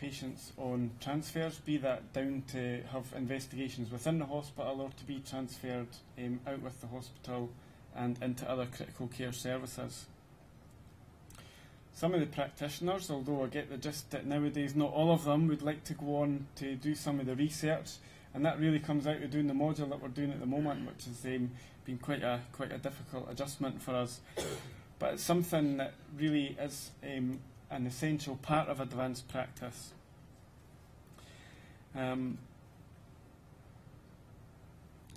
patients on transfers, be that down to have investigations within the hospital or to be transferred out with the hospital and into other critical care services. Some of the practitioners, although I get the gist that nowadays not all of them would like to go on to do some of the research, and that really comes out of doing the module that we're doing at the moment, which has been quite a difficult adjustment for us. But it's something that really is an essential part of advanced practice.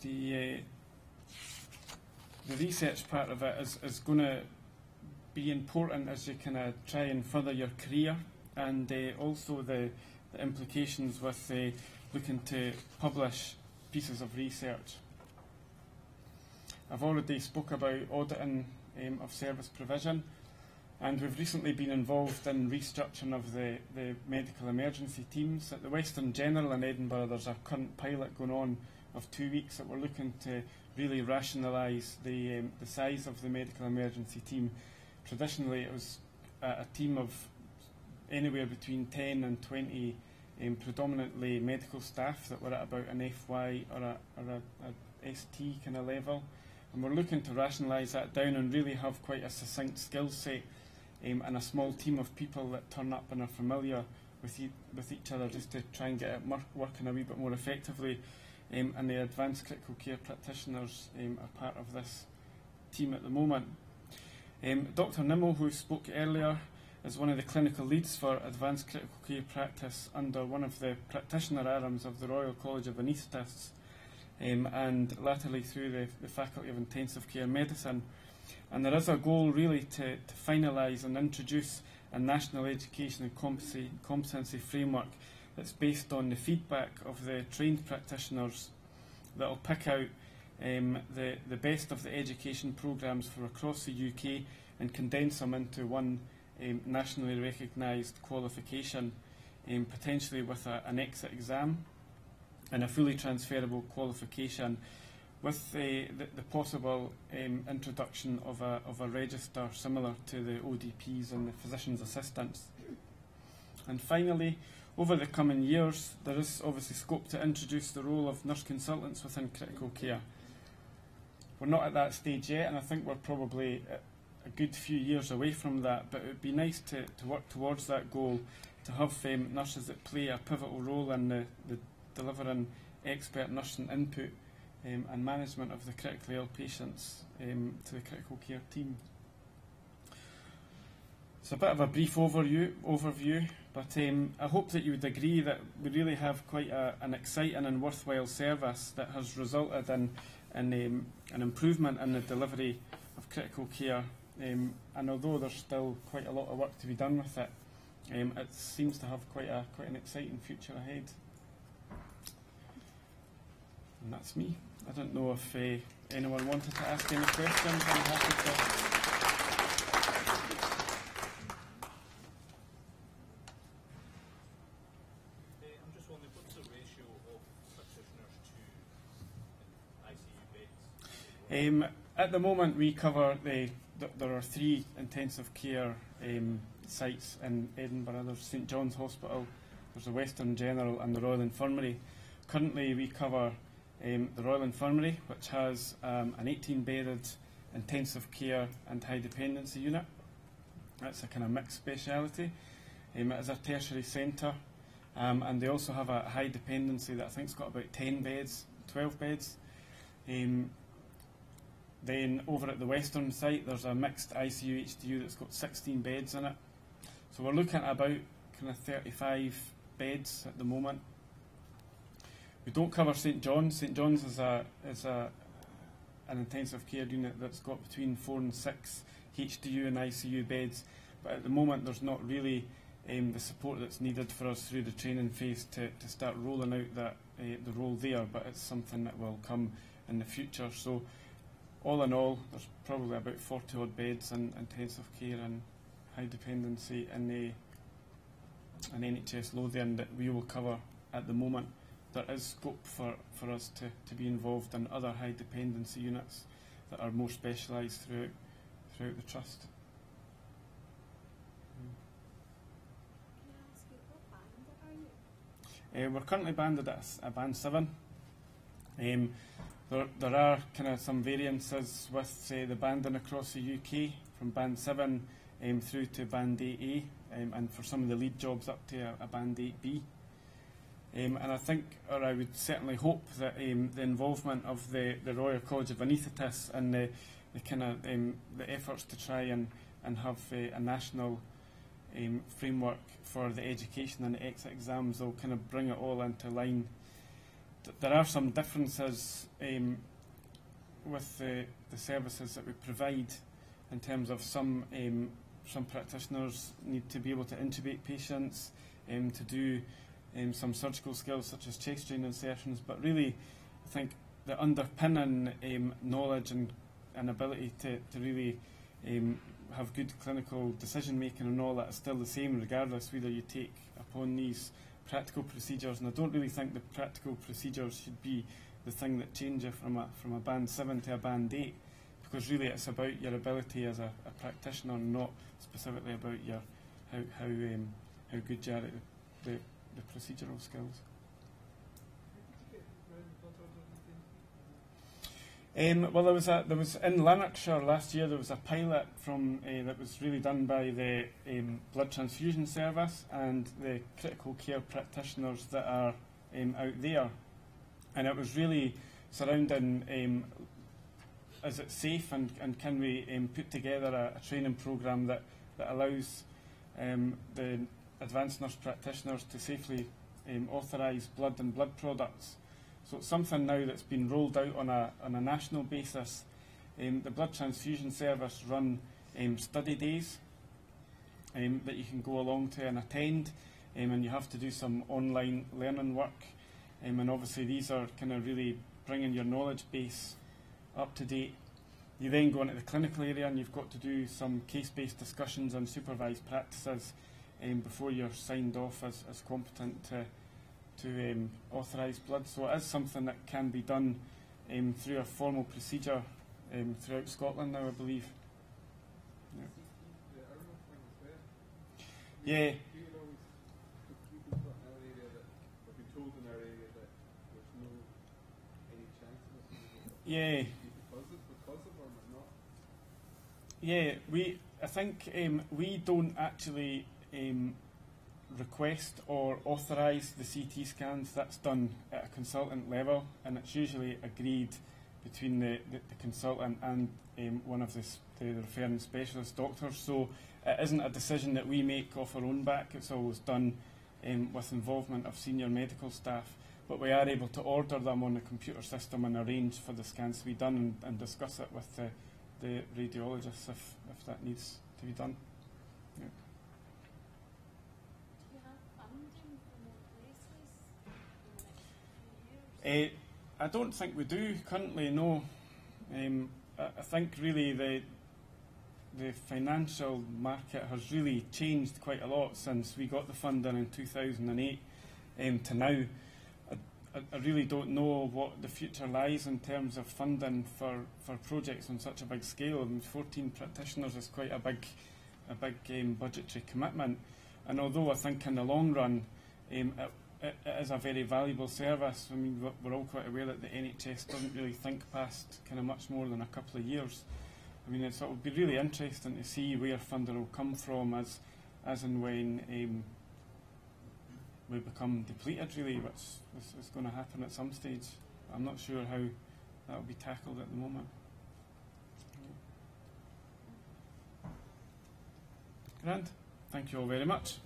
The research part of it is going to be important as you kind of try and further your career, and also the implications with looking to publish pieces of research. I've already spoke about auditing of service provision, and we've recently been involved in restructuring of the medical emergency teams. At the Western General in Edinburgh, there's a current pilot going on of 2 weeks that we're looking to really rationalise the size of the medical emergency team. Traditionally, it was a team of anywhere between 10 and 20 predominantly medical staff that were at about an FY or a ST kind of level. And we're looking to rationalise that down and really have quite a succinct skill set and a small team of people that turn up and are familiar with each other, just to try and get it working a wee bit more effectively. And the advanced critical care practitioners are part of this team at the moment. Dr. Nimmo, who spoke earlier, is one of the clinical leads for advanced critical care practice under one of the practitioner arms of the Royal College of Anaesthetists, and latterly through the Faculty of Intensive Care Medicine. And there is a goal really to finalise and introduce a national education and competency framework that's based on the feedback of the trained practitioners that will pick out the best of the education programmes for across the UK and condense them into one nationally recognised qualification, potentially with an exit exam and a fully transferable qualification, with the possible introduction of a register similar to the ODPs and the physician's assistants. And finally, over the coming years, there is obviously scope to introduce the role of nurse consultants within critical care. We're not at that stage yet, and I think we're probably a good few years away from that, but it would be nice to work towards that goal, to have nurses that play a pivotal role in the delivering expert nursing input and management of the critically ill patients to the critical care team. It's a bit of a brief overview, but I hope that you would agree that we really have quite an exciting and worthwhile service that has resulted in an improvement in the delivery of critical care. And although there's still quite a lot of work to be done with it, it seems to have quite an exciting future ahead. And that's me. I don't know if anyone wanted to ask any questions. I'm happy to. I'm just wondering, what's the ratio of practitioners to ICU beds? At the moment, we cover there are 3 intensive care sites in Edinburgh. There's St John's Hospital, there's the Western General and the Royal Infirmary. Currently, we cover the Royal Infirmary, which has an 18-bedded intensive care and high dependency unit. That's a kind of mixed speciality. It is a tertiary centre, and they also have a high dependency that I think's got about 10 beds, 12 beds. Then over at the Western site, there's a mixed ICU HDU that's got 16 beds in it. So we're looking at about kind of 35 beds at the moment. We don't cover St John's. St John's is an intensive care unit that's got between 4 and 6 HDU and ICU beds, but at the moment there's not really the support that's needed for us through the training phase to start rolling out the role there, but it's something that will come in the future. So all in all, there's probably about 40 odd beds in intensive care and high dependency in an NHS Lothian that we will cover at the moment. There is scope for us to be involved in other high dependency units that are more specialised throughout the trust. Can I ask you, what band are We're currently banded at a band 7. There are kind of some variances with, say, the banding across the UK from band 7 through to band 8A, and for some of the lead jobs up to a band 8B. And I think, or I would certainly hope, that the involvement of the Royal College of Anaesthetists and the kind of the efforts to try and have a national framework for the education and the exit exams will kind of bring it all into line. There are some differences with the services that we provide in terms of some practitioners need to be able to intubate patients, to do some surgical skills such as chest drain insertions, but really I think the underpinning knowledge and ability to really have good clinical decision making and all that is still the same regardless whether you take upon these practical procedures, and I don't really think the practical procedures should be the thing that changes from a band 7 to a band 8, because really it's about your ability as a practitioner, not specifically about your how good you are at the procedural skills. Well, there was in Lanarkshire last year. There was a pilot from that was really done by the blood transfusion service and the critical care practitioners that are out there, and it was really surrounding is it safe and can we put together a training programme that allows the advanced nurse practitioners to safely authorise blood and blood products. So it's something now that's been rolled out on a national basis. The blood transfusion service run study days that you can go along to and attend, and you have to do some online learning work, and obviously these are kind of really bringing your knowledge base up to date. You then go into the clinical area and you've got to do some case-based discussions on supervised practices before you're signed off as competent to authorise blood. So it is something that can be done through a formal procedure throughout Scotland now, I believe. Yeah. Yeah. Yeah, I think we don't actually request or authorise the CT scans. That's done at a consultant level, and it's usually agreed between the consultant and one of the referring specialist doctors. So it isn't a decision that we make off our own back. It's always done with involvement of senior medical staff. But we are able to order them on the computer system and arrange for the scans to be done and discuss it with the radiologists if that needs to be done. Yeah. Do you have funding for more places in the next few years? I don't think we do currently, no. I think really the financial market has really changed quite a lot since we got the funding in 2008 to now. I really don't know what the future lies in terms of funding for projects on such a big scale. I mean, 14 practitioners is quite a big budgetary commitment, and although I think in the long run it is a very valuable service. I mean, we're all quite aware that the NHS doesn't really think past kind of much more than a couple of years. I mean, it would be really interesting to see where funding will come from as and when we become depleted, really, which is going to happen at some stage. I'm not sure how that will be tackled at the moment. Grand. Thank you all very much.